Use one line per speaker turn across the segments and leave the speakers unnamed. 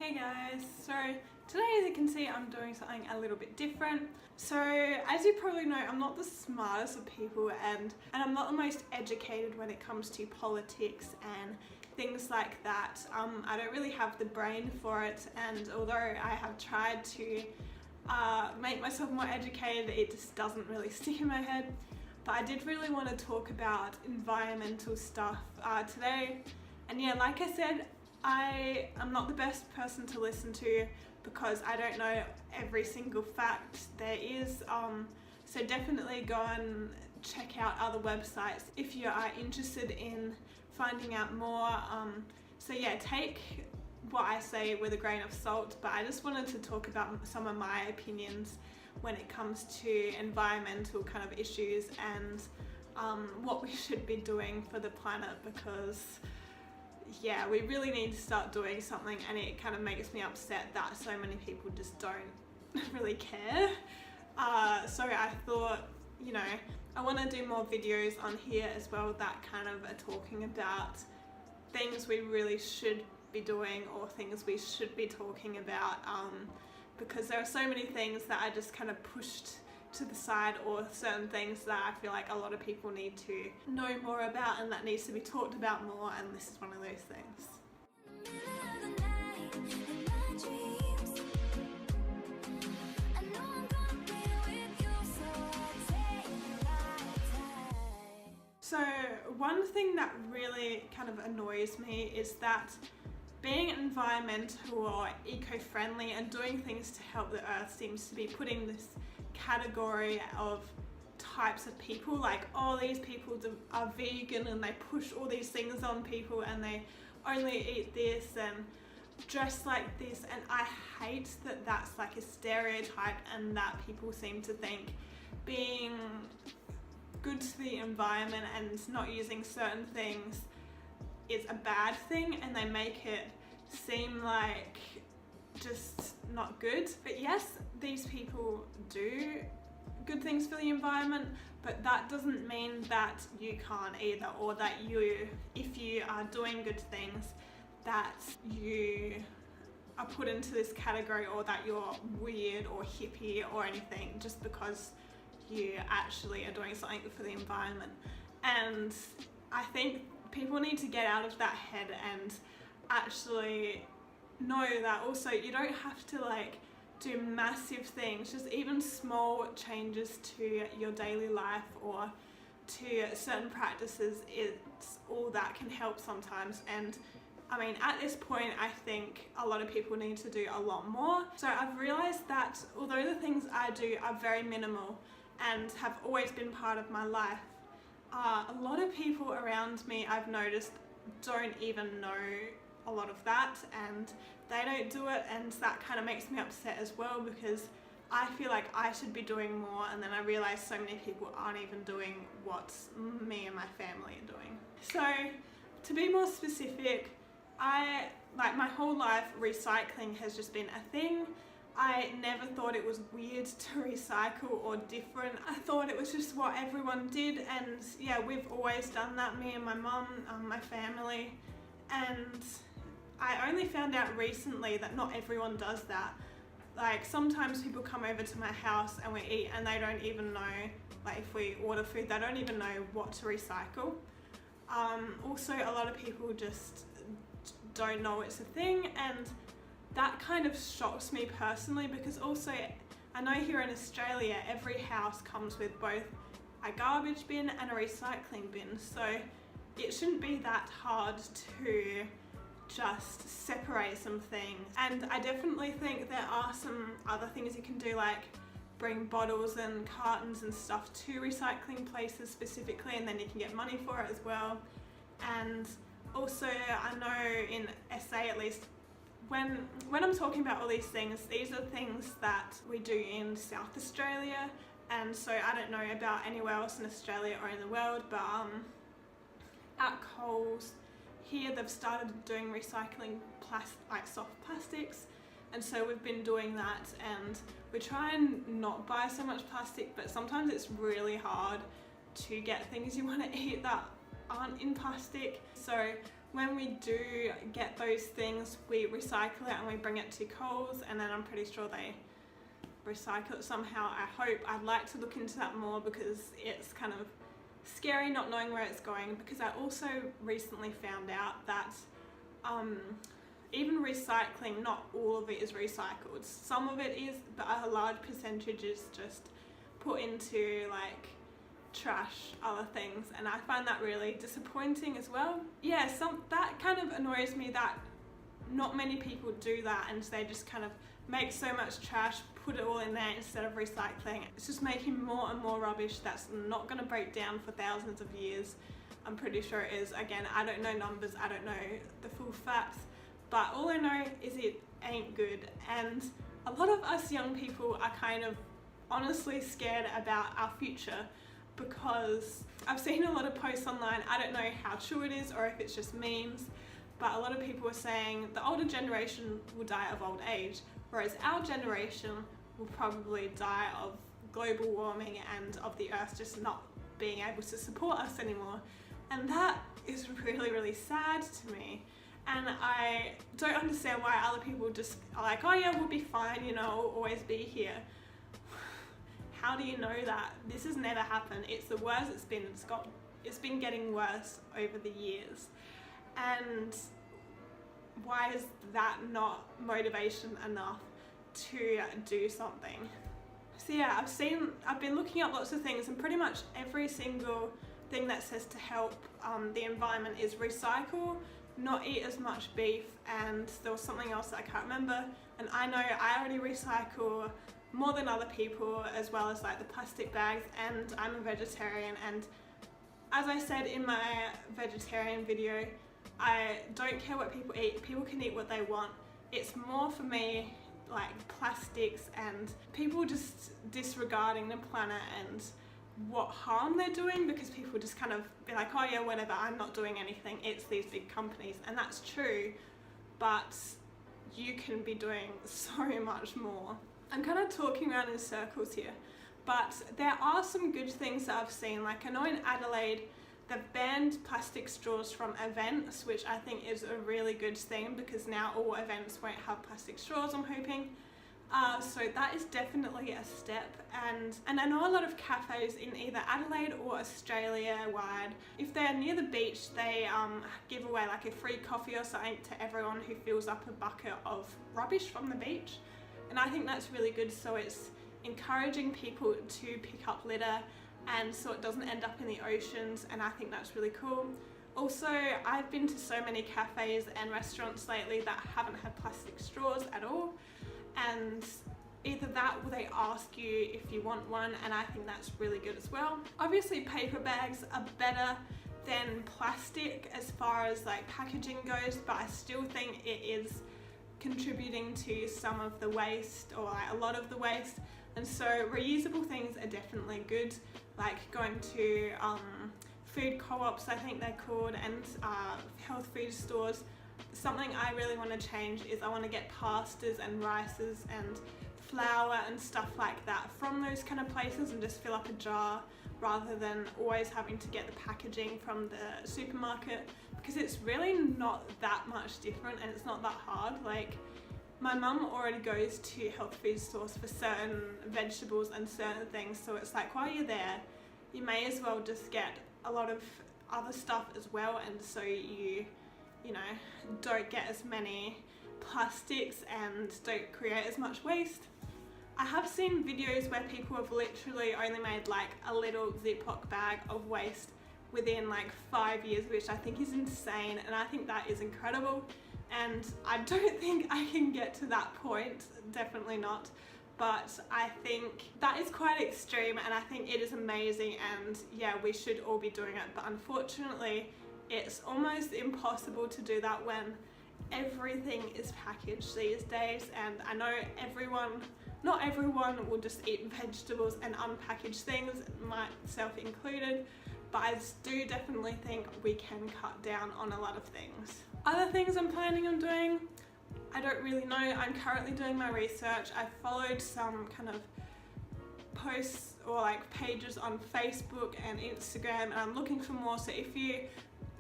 Hey guys, so today as you can see I'm doing something a little bit different. So as you probably know, I'm not the smartest of people and I'm not the most educated when it comes to politics and things like that. I don't really have the brain for it, and although I have tried to make myself more educated, it just doesn't really stick in my head. But I did really want to talk about environmental stuff today, and yeah, like I said, I am not the best person to listen to because I don't know every single fact there is, so definitely go and check out other websites if you are interested in finding out more. So yeah, take what I say with a grain of salt, but I just wanted to talk about some of my opinions when it comes to environmental kind of issues and what we should be doing for the planet, because yeah, we really need to start doing something, and it kind of makes me upset that so many people just don't really care. So I thought, you know, I want to do more videos on here as well that kind of are talking about things we really should be doing or things we should be talking about, because there are so many things that I just kind of pushed to the side, or certain things that I feel like a lot of people need to know more about and that needs to be talked about more, and this is one of those things. So one thing that really kind of annoys me is that being environmental or eco-friendly and doing things to help the earth seems to be putting this category of types of people, like, oh, these people are vegan and they push all these things on people and they only eat this and dress like this, and I hate that that's like a stereotype and that people seem to think being good to the environment and not using certain things is a bad thing, and they make it seem like just not good. But yes, these people do good things for the environment, but that doesn't mean that you can't either, or that you, if you are doing good things, that you are put into this category, or that you're weird or hippie or anything just because you actually are doing something for the environment. And I think people need to get out of that head and actually know that also you don't have to like do massive things, just even small changes to your daily life or to certain practices, it's all that can help sometimes. And I mean, at this point I think a lot of people need to do a lot more. So I've realized that although the things I do are very minimal and have always been part of my life, a lot of people around me, I've noticed, don't even know a lot of that, and they don't do it, and that kind of makes me upset as well, because I feel like I should be doing more, and then I realize so many people aren't even doing what me and my family are doing. So to be more specific, my whole life recycling has just been a thing. I never thought it was weird to recycle or different. I thought it was just what everyone did, and yeah, we've always done that, me and my mum, my family. And I only found out recently that not everyone does that. Like, sometimes people come over to my house and we eat and they don't even know, like if we order food, they don't even know what to recycle. Also, a lot of people just don't know it's a thing, and that kind of shocks me personally, because also I know here in Australia every house comes with both a garbage bin and a recycling bin, so it shouldn't be that hard to just separate some things. And I definitely think there are some other things you can do, like bring bottles and cartons and stuff to recycling places specifically, and then you can get money for it as well. And also I know in SA at least, when I'm talking about all these things, these are things that we do in South Australia, and so I don't know about anywhere else in Australia or in the world, but at Coles here they've started doing recycling like soft plastics, and so we've been doing that, and we try and not buy so much plastic, but sometimes it's really hard to get things you want to eat that aren't in plastic. So when we do get those things, we recycle it and we bring it to Coles, and then I'm pretty sure they recycle it somehow. I'd like to look into that more, because it's kind of scary not knowing where it's going. Because I also recently found out that even recycling, not all of it is recycled. Some of it is, but a large percentage is just put into like trash, other things, and I find that really disappointing as well. Yeah, that kind of annoys me that not many people do that, and they just kind of make so much trash, put it all in there instead of recycling. It's just making more and more rubbish that's not going to break down for thousands of years. I'm pretty sure it is. Again, I don't know numbers, I don't know the full facts, but all I know is it ain't good. And a lot of us young people are kind of honestly scared about our future, because I've seen a lot of posts online. I don't know how true it is or if it's just memes, but a lot of people are saying the older generation will die of old age, whereas our generation will probably die of global warming and of the earth just not being able to support us anymore. And that is really, really sad to me. And I don't understand why other people just are like, oh yeah, we'll be fine, you know, we'll always be here. How do you know that? This has never happened. It's the worst it's been. It's been getting worse over the years. And why is that not motivation enough to do something? So yeah, I've been looking up lots of things, and pretty much every single thing that says to help the environment is recycle, not eat as much beef, and there was something else that I can't remember. And I know I already recycle more than other people, as well as like the plastic bags, and I'm a vegetarian, and as I said in my vegetarian video, I don't care what people eat. People can eat what they want. It's more for me like plastics and people just disregarding the planet and what harm they're doing, because people just kind of be like, oh yeah, whatever, I'm not doing anything, it's these big companies. And that's true, but you can be doing so much more. I'm kind of talking around in circles here, but there are some good things that I've seen. Like I know in Adelaide, they've banned plastic straws from events, which I think is a really good thing, because now all events won't have plastic straws, I'm hoping. So that is definitely a step. And I know a lot of cafes in either Adelaide or Australia wide, if they're near the beach, they give away like a free coffee or something to everyone who fills up a bucket of rubbish from the beach. And I think that's really good, so it's encouraging people to pick up litter, and so it doesn't end up in the oceans, and I think that's really cool. Also, I've been to so many cafes and restaurants lately that haven't had plastic straws at all, and either that or they ask you if you want one, and I think that's really good as well. Obviously paper bags are better than plastic as far as like packaging goes, but I still think it is contributing to some of the waste, or like a lot of the waste. And so reusable things are definitely good, like going to food co-ops, I think they're called, and health food stores. Something I really want to change is I want to get pastas and rices and flour and stuff like that from those kind of places, and just fill up a jar rather than always having to get the packaging from the supermarket, because it's really not that much different and it's not that hard. Like my mum already goes to health food stores for certain vegetables and certain things, so it's like while you're there you may as well just get a lot of other stuff as well, and so you know, don't get as many plastics and don't create as much waste. I have seen videos where people have literally only made like a little Ziploc bag of waste within like 5 years, which I think is insane, and I think that is incredible. And I don't think I can get to that point, definitely not, but I think that is quite extreme, and I think it is amazing, and yeah, we should all be doing it. But unfortunately it's almost impossible to do that when everything is packaged these days, and I know not everyone will just eat vegetables and unpackaged things, myself included, but I do definitely think we can cut down on a lot of things. Other things I'm planning on doing, I don't really know. I'm currently doing my research. I followed some kind of posts or like pages on Facebook and Instagram, and I'm looking for more. So if you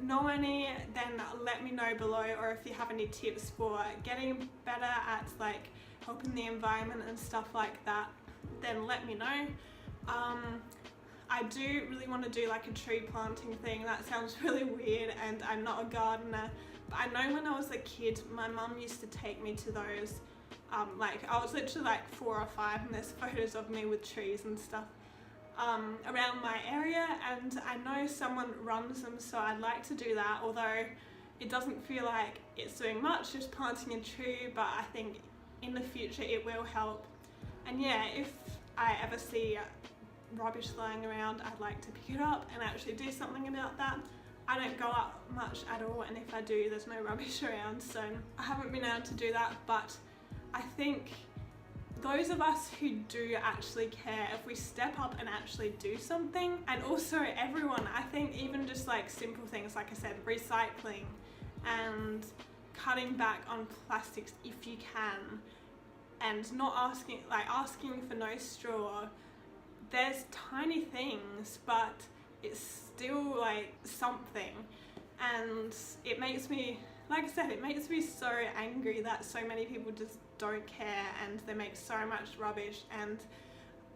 know any, then let me know below, or if you have any tips for getting better at like helping the environment and stuff like that, then let me know. I do really want to do like a tree planting thing. That sounds really weird, and I'm not a gardener, but I know when I was a kid my mum used to take me to those. Like I was literally like 4 or 5 and there's photos of me with trees and stuff around my area, and I know someone runs them, so I'd like to do that, although it doesn't feel like it's doing much, just planting a tree, but I think in the future it will help. And yeah, if I ever see rubbish lying around, I'd like to pick it up and actually do something about that. I don't go out much at all, and if I do, there's no rubbish around, so I haven't been able to do that. But I think those of us who do actually care, if we step up and actually do something, and also everyone, I think even just like simple things, like I said, recycling and cutting back on plastics if you can, and not asking for no straw. There's tiny things, but it's still like something, and it makes me, like I said, it makes me so angry that so many people just don't care and they make so much rubbish. And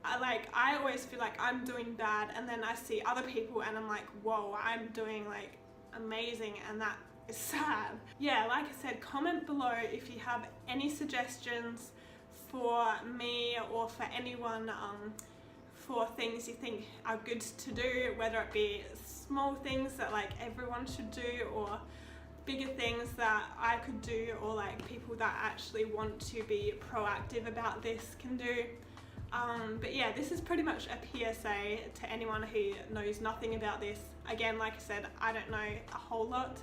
I always feel like I'm doing bad, and then I see other people and I'm like, whoa, I'm doing like amazing, and that is sad. Yeah, like I said, comment below if you have any suggestions for me or for anyone, for things you think are good to do, whether it be small things that like everyone should do, or bigger things that I could do, or like people that actually want to be proactive about this can do. But yeah, this is pretty much a PSA to anyone who knows nothing about this. Again, like I said, I don't know a whole lot.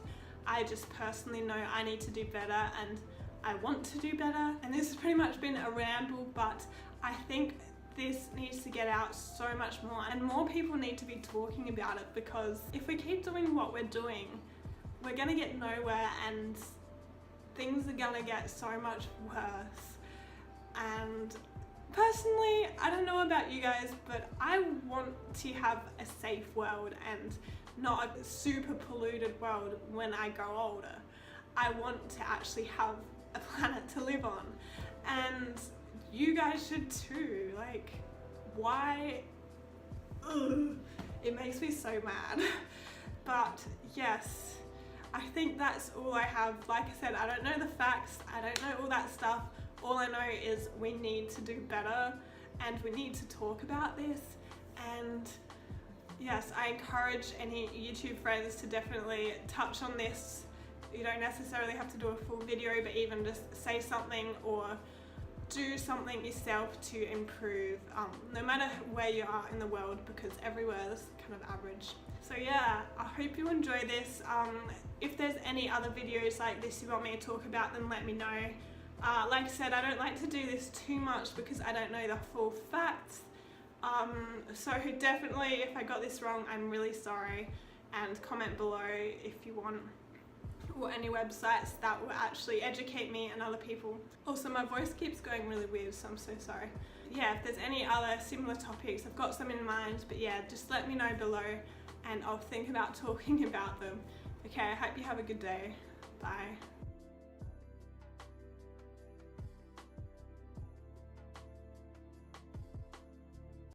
I just personally know I need to do better, and I want to do better. And this has pretty much been a ramble, but I think this needs to get out so much more, and more people need to be talking about it, because if we keep doing what we're doing, we're gonna get nowhere, and things are gonna get so much worse. And personally, I don't know about you guys, but I want to have a safe world and not a super polluted world when I grow older. I want to actually have a planet to live on, and you guys should too. Like, why? Ugh, it makes me so mad. But yes, I think that's all I have. Like I said, I don't know the facts, I don't know all that stuff. All I know is we need to do better, and we need to talk about this. And yes, I encourage any YouTube friends to definitely touch on this. You don't necessarily have to do a full video, but even just say something or do something yourself to improve, no matter where you are in the world, because everywhere is kind of average. So yeah, I hope you enjoy this. If there's any other videos like this you want me to talk about, then let me know. Like I said, I don't like to do this too much because I don't know the full facts. So definitely, if I got this wrong, I'm really sorry, and comment below if you want, or any websites that will actually educate me and other people. Also, my voice keeps going really weird, so I'm so sorry. Yeah, if there's any other similar topics, I've got some in mind, but yeah, just let me know below and I'll think about talking about them. Okay, I hope you have a good day. Bye.